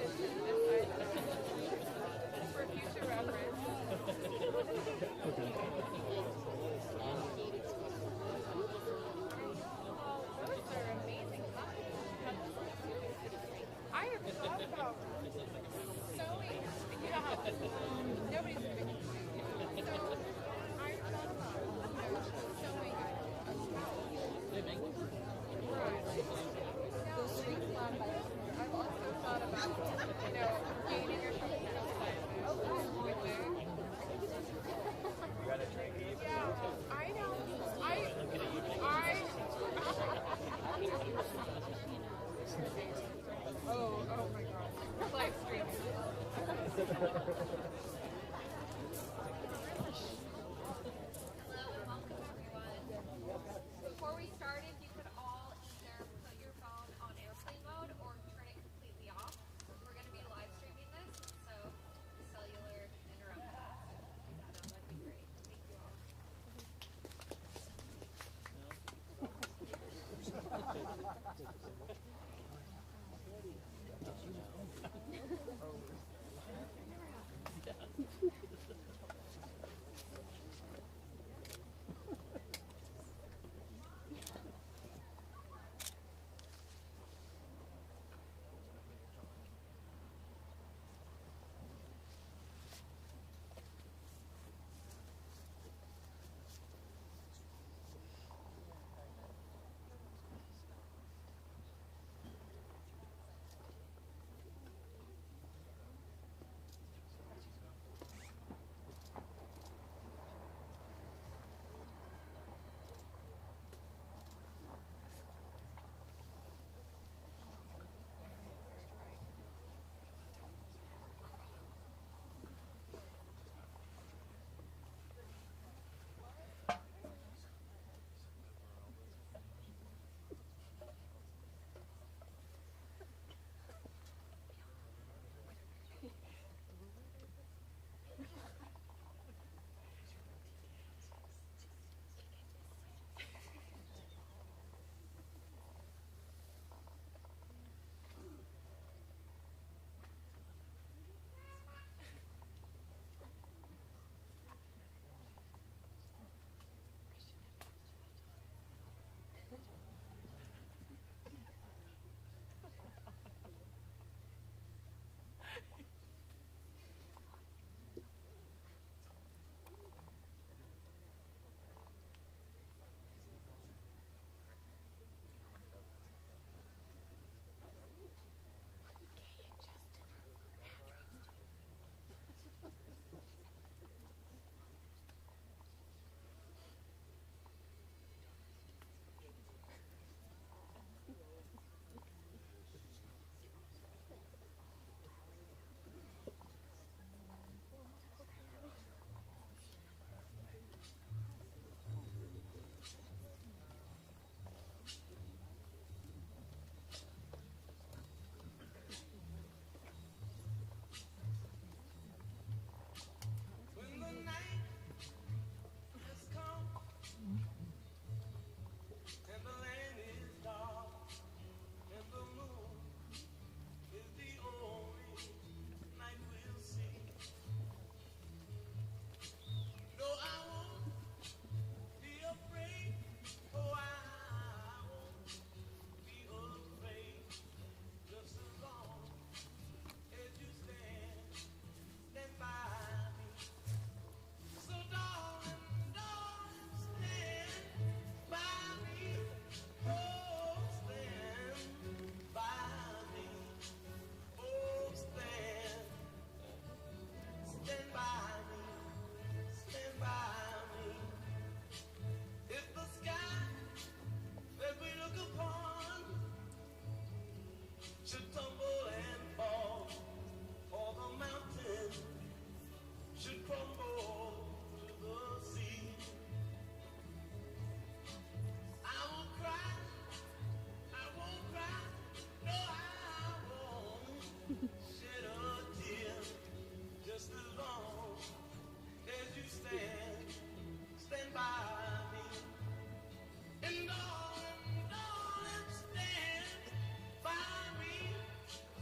For future reference. Those are amazing cotton. I have thought about sewing. You know how nobody's going to make it. So I thought about sewing a towel. Right. Those street flat bikes. I've also thought about, gaining your professional style with it. You got a drink? Yeah, I know. Oh my God. Live streaming. Hello and welcome everyone. Before we start, if you could all either put your phone on airplane mode or turn it completely off. We're going to be live streaming this, so cellular interrupt. That'd be great. Thank you Kaylyn Justin. When the night has come and the land is dark and the moon is the only night we'll see. No, I won't be afraid. Oh, I won't be afraid. Just as long as you stand by me. So darling, darling, stand by me. Oh, stand by me. Oh, stand by me. Stand by me. If the sky that we look upon should tumble and fall, or the mountain should crumble to the sea, I will cry, I won't cry, no, I won't shed a tear, just as long as you stand by me. And darling, stand by me,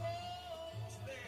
oh, stand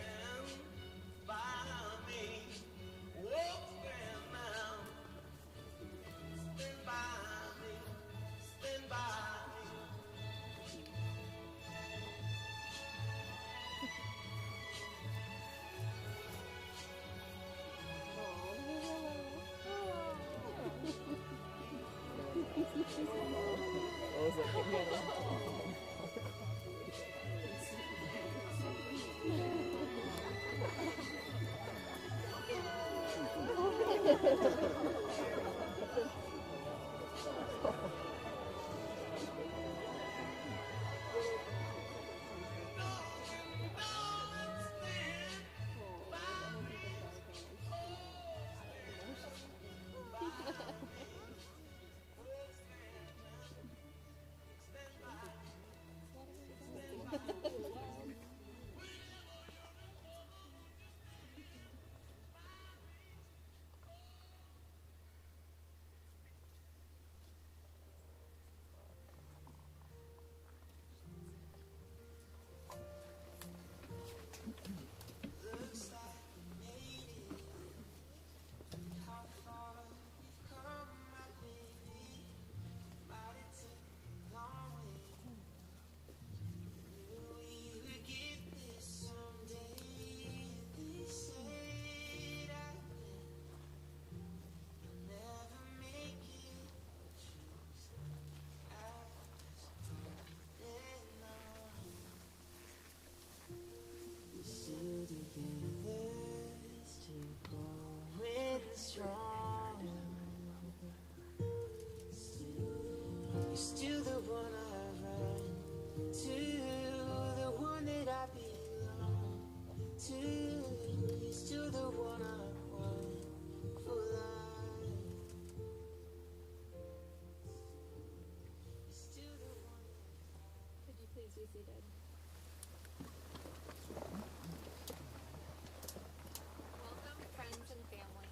Welcome, friends and family.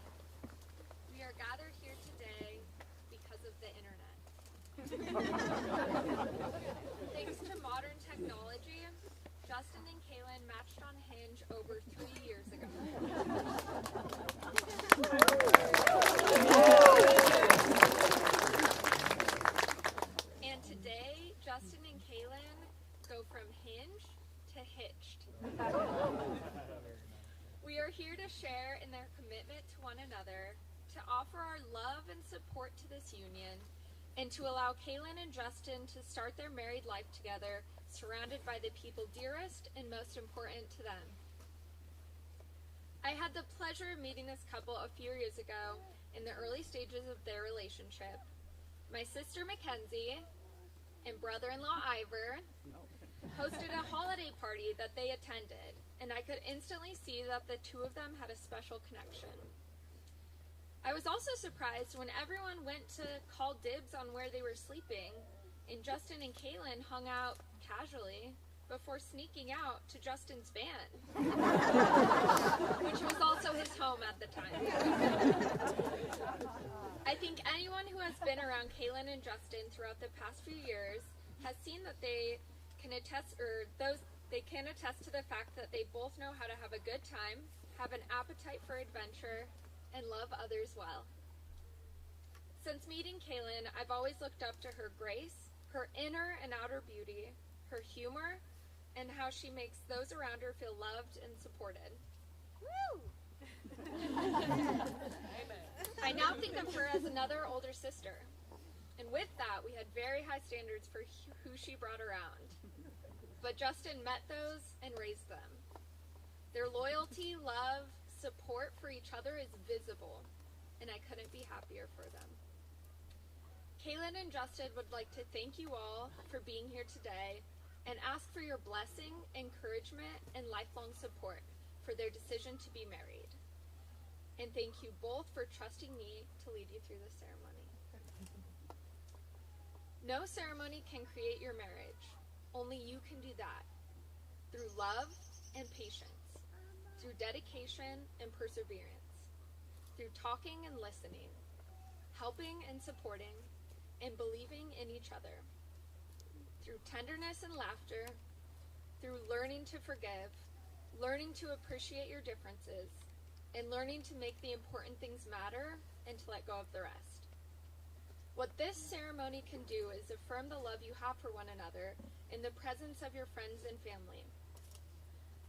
We are gathered here today because of the internet. Thanks to modern technology, Justin and Kaylyn matched on Hinge over 3 years ago. And today, Justin and Kaylyn go from Hinge to Hitched. We are here to share in their commitment to one another, to offer our love and support to this union, and to allow Kaylyn and Justin to start their married life together, surrounded by the people dearest and most important to them. I had the pleasure of meeting this couple a few years ago in the early stages of their relationship. My sister Mackenzie and brother-in-law Ivor hosted a holiday party that they attended, and I could instantly see that the two of them had a special connection. I was also surprised when everyone went to call dibs on where they were sleeping, and Justin and Kaylyn hung out casually before sneaking out to Justin's van, which was also his home at the time. I think anyone who has been around Kaylyn and Justin throughout the past few years has seen that they can attest to the fact that they both know how to have a good time, have an appetite for adventure, and love others well. Since meeting Kaylyn, I've always looked up to her grace, her inner and outer beauty, her humor, and how she makes those around her feel loved and supported. Woo! I now think of her as another older sister. And with that, we had very high standards for who she brought around. But Justin met those and raised them. Their loyalty, love, support for each other is visible, and I couldn't be happier for them. Kaylyn and Justin would like to thank you all for being here today and ask for your blessing, encouragement, and lifelong support for their decision to be married. And thank you both for trusting me to lead you through this ceremony. No ceremony can create your marriage. Only you can do that. Through love and patience. Through dedication and perseverance. Through talking and listening. Helping and supporting. And believing in each other. Through tenderness and laughter. Through learning to forgive. Learning to appreciate your differences. And learning to make the important things matter and to let go of the rest. What this ceremony can do is affirm the love you have for one another in the presence of your friends and family.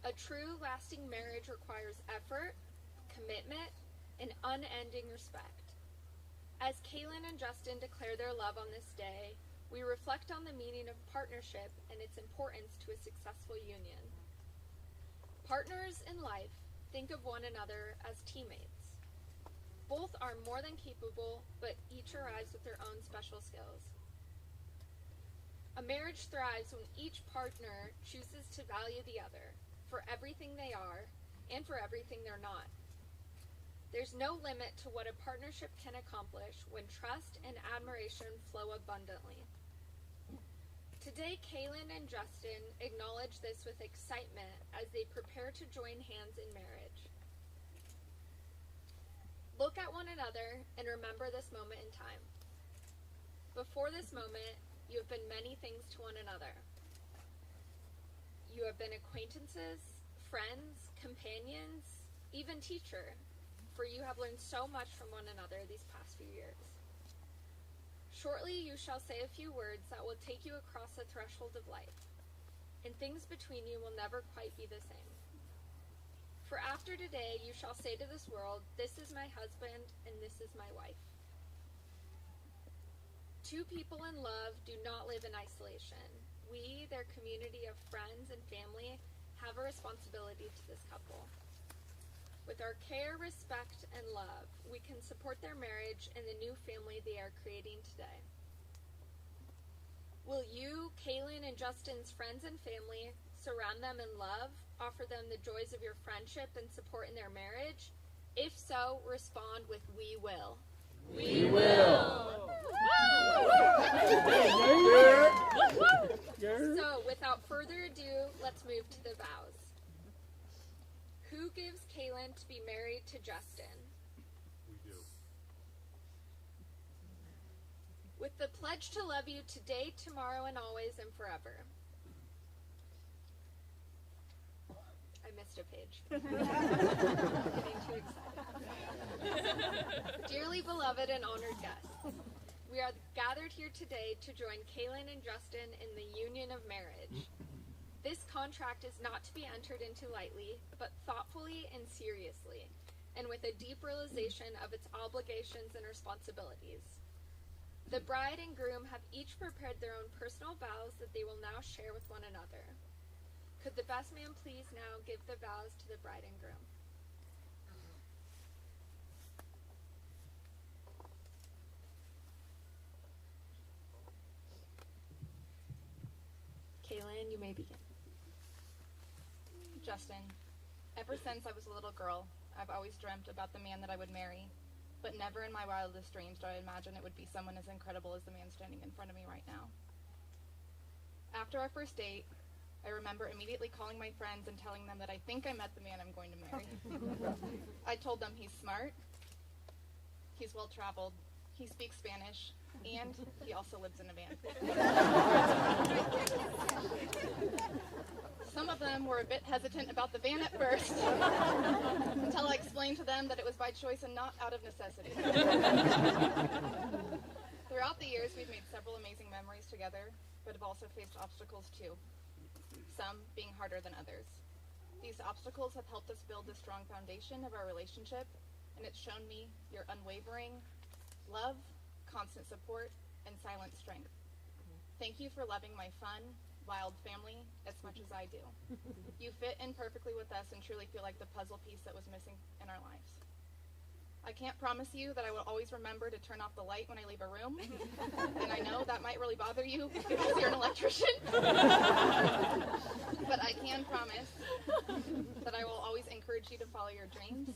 A true, lasting marriage requires effort, commitment, and unending respect. As Kaylyn and Justin declare their love on this day, we reflect on the meaning of partnership and its importance to a successful union. Partners in life think of one another as teammates. Both are more than capable, but each arrives with their own special skills. A marriage thrives when each partner chooses to value the other for everything they are and for everything they're not. There's no limit to what a partnership can accomplish when trust and admiration flow abundantly. Today, Kaylyn and Justin acknowledge this with excitement as they prepare to join hands in marriage. Look at one another and remember this moment in time. Before this moment, you have been many things to one another. You have been acquaintances, friends, companions, even teacher, for you have learned so much from one another these past few years. Shortly, you shall say a few words that will take you across the threshold of life, and things between you will never quite be the same. For after today, you shall say to this world, "This is my husband, and this is my wife." Two people in love do not live in isolation. We, their community of friends and family, have a responsibility to this couple. With our care, respect, and love, we can support their marriage and the new family they are creating today. Will you, Kaylyn and Justin's friends and family, surround them in love, offer them the joys of your friendship and support in their marriage? If so, respond with "We will." We will. So, without further ado, let's move to the vows. Who gives Kaylyn to be married to Justin? We do. With the pledge to love you today, tomorrow, and always, and forever. I missed a page. Getting too excited. Dearly beloved and honored guests, we are gathered here today to join Kaylyn and Justin in the union of marriage. This contract is not to be entered into lightly, but thoughtfully and seriously, and with a deep realization of its obligations and responsibilities. The bride and groom have each prepared their own personal vows that they will now share with one another. Could the best man please now give the vows to the bride and groom? Kaylyn, you may begin. Justin, ever since I was a little girl, I've always dreamt about the man that I would marry, but never in my wildest dreams did I imagine it would be someone as incredible as the man standing in front of me right now. After our first date, I remember immediately calling my friends and telling them that I think I met the man I'm going to marry. I told them he's smart, he's well-traveled, he speaks Spanish, and he also lives in a van. Some of them were a bit hesitant about the van at first, until I explained to them that it was by choice and not out of necessity. Throughout the years, we've made several amazing memories together, but have also faced obstacles too, some being harder than others. These obstacles have helped us build the strong foundation of our relationship, and it's shown me your unwavering love, constant support, and silent strength. Thank you for loving my fun, wild family as much as I do. You fit in perfectly with us and truly feel like the puzzle piece that was missing in our lives. I can't promise you that I will always remember to turn off the light when I leave a room, and I know that might really bother you because you're an electrician, but I can promise that I will always encourage you to follow your dreams.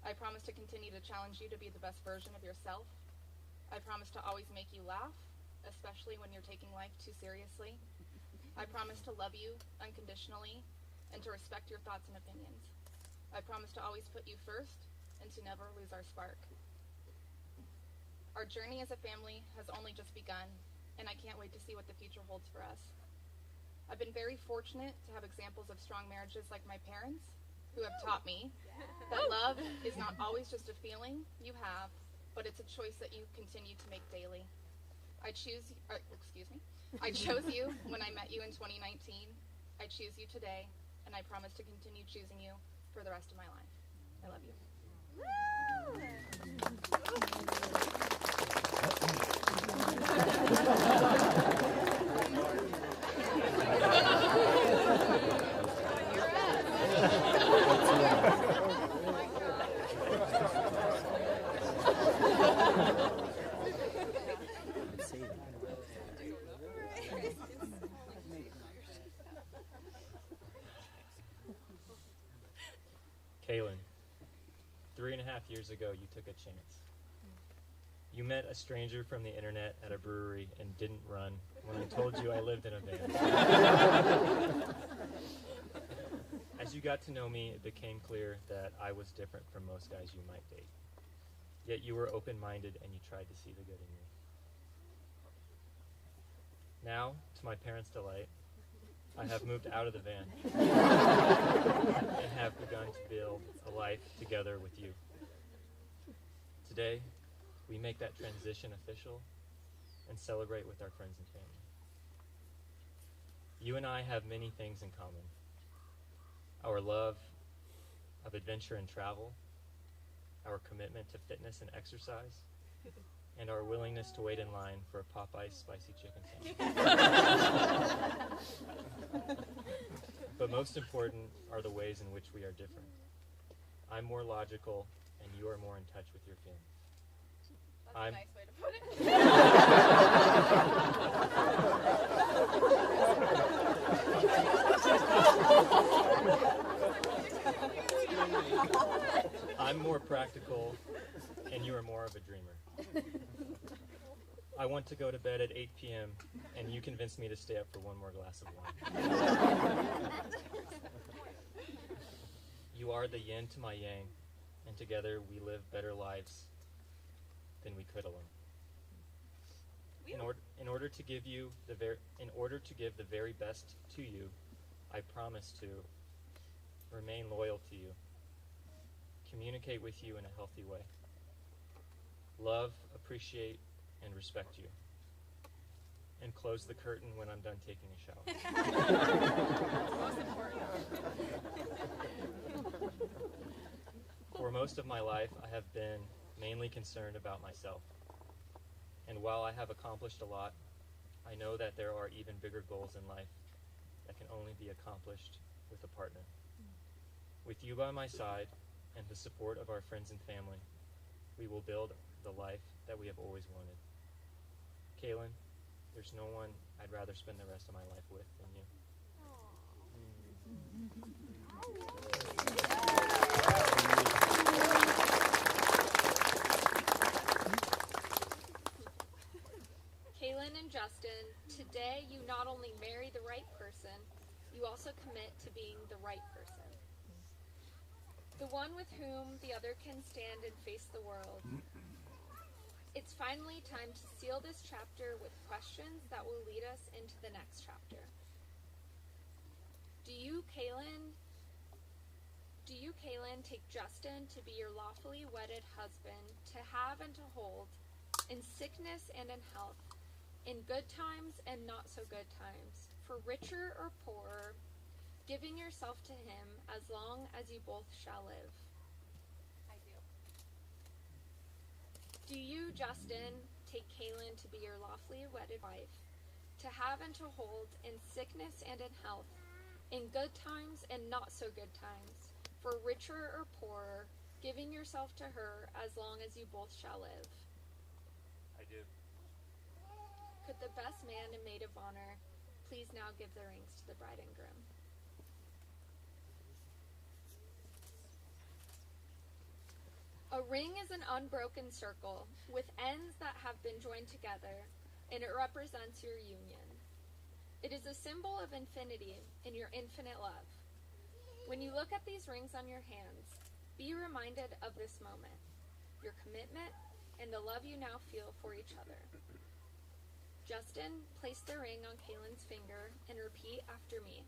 I promise to continue to challenge you to be the best version of yourself. I promise to always make you laugh, especially when you're taking life too seriously. I promise to love you unconditionally and to respect your thoughts and opinions. I promise to always put you first and to never lose our spark. Our journey as a family has only just begun, and I can't wait to see what the future holds for us. I've been very fortunate to have examples of strong marriages like my parents, who have taught me that love is not always just a feeling you have, but it's a choice that you continue to make daily. I chose you when I met you in 2019. I choose you today, and I promise to continue choosing you for the rest of my life. I love you. Kaylyn, 3.5 years ago, you took a chance. You met a stranger from the internet at a brewery and didn't run when I told you I lived in a van. As you got to know me, it became clear that I was different from most guys you might date. Yet you were open-minded and you tried to see the good in me. Now, to my parents' delight, I have moved out of the van and have begun to build a life together with you. Today, we make that transition official and celebrate with our friends and family. You and I have many things in common. Our love of adventure and travel, our commitment to fitness and exercise, and our willingness to wait in line for a Popeye's spicy chicken sandwich. But most important are the ways in which we are different. I'm more logical, and you are more in touch with your feelings. That's a nice way to put it. I'm more practical, and you are more of a dreamer. I want to go to bed at 8 p.m., and you convince me to stay up for one more glass of wine. You are the yin to my yang, and together we live better lives than we could alone. In order to give the very best to you, I promise to remain loyal to you, communicate with you in a healthy way, love, appreciate, and respect you, and close the curtain when I'm done taking a shower. Most important. For most of my life, I have been mainly concerned about myself. And while I have accomplished a lot, I know that there are even bigger goals in life that can only be accomplished with a partner. With you by my side and the support of our friends and family, we will build the life that we have always wanted. Kaylyn, there's no one I'd rather spend the rest of my life with than you. Kaylyn and Justin, today you not only marry the right person, you also commit to being the right person. The one with whom the other can stand and face the world. It's finally time to seal this chapter with questions that will lead us into the next chapter. Do you, Kaylyn, take Justin to be your lawfully wedded husband, to have and to hold, in sickness and in health, in good times and not so good times, for richer or poorer, giving yourself to him as long as you both shall live? I do. Do you, Justin, take Kaylyn to be your lawfully wedded wife, to have and to hold in sickness and in health, in good times and not so good times, for richer or poorer, giving yourself to her as long as you both shall live? I do. Could the best man and maid of honor please now give the rings to the bride and groom? A ring is an unbroken circle with ends that have been joined together, and it represents your union. It is a symbol of infinity in your infinite love. When you look at these rings on your hands, be reminded of this moment, your commitment, and the love you now feel for each other. Justin, place the ring on Kaylyn's finger and repeat after me.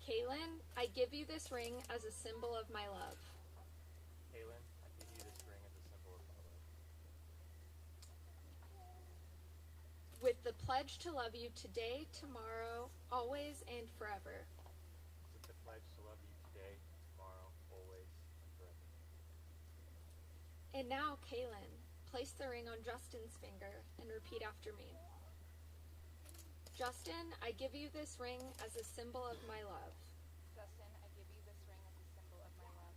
Kaylyn, I give you this ring as a symbol of my love. Kaylyn, I give you this ring as a symbol of my love. With the pledge to love you today, tomorrow, always, and forever. With the pledge to love you today, tomorrow, always, and forever. And now, Kaylyn, place the ring on Justin's finger and repeat after me. Justin, I give you this ring as a symbol of my love. Justin, I give you this ring as a symbol of my love.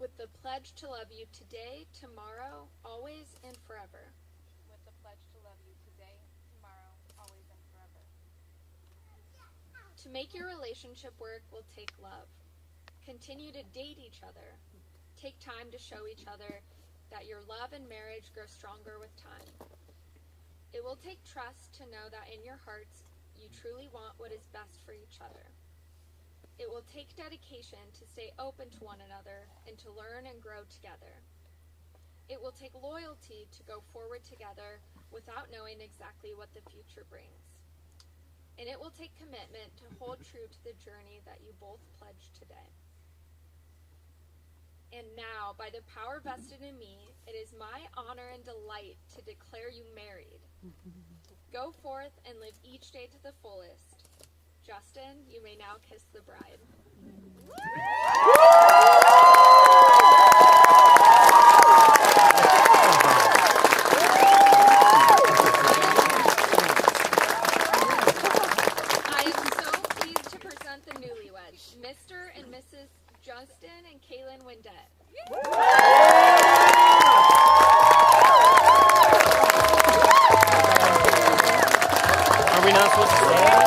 With the pledge to love you today, tomorrow, always, and forever. With the pledge to love you today, tomorrow, always, and forever. To make your relationship work will take love. Continue to date each other. Take time to show each other that your love and marriage grow stronger with time. It will take trust to know that in your hearts you truly want what is best for each other. It will take dedication to stay open to one another and to learn and grow together. It will take loyalty to go forward together without knowing exactly what the future brings. And it will take commitment to hold true to the journey that you both pledged today. And now, by the power vested in me, it is my honor and delight to declare you married. Go forth and live each day to the fullest. Justin, you may now kiss the bride. I am so pleased to present the newlyweds, Mr. and Mrs. Justin and Kaylyn Windett. Are we not supposed to say that?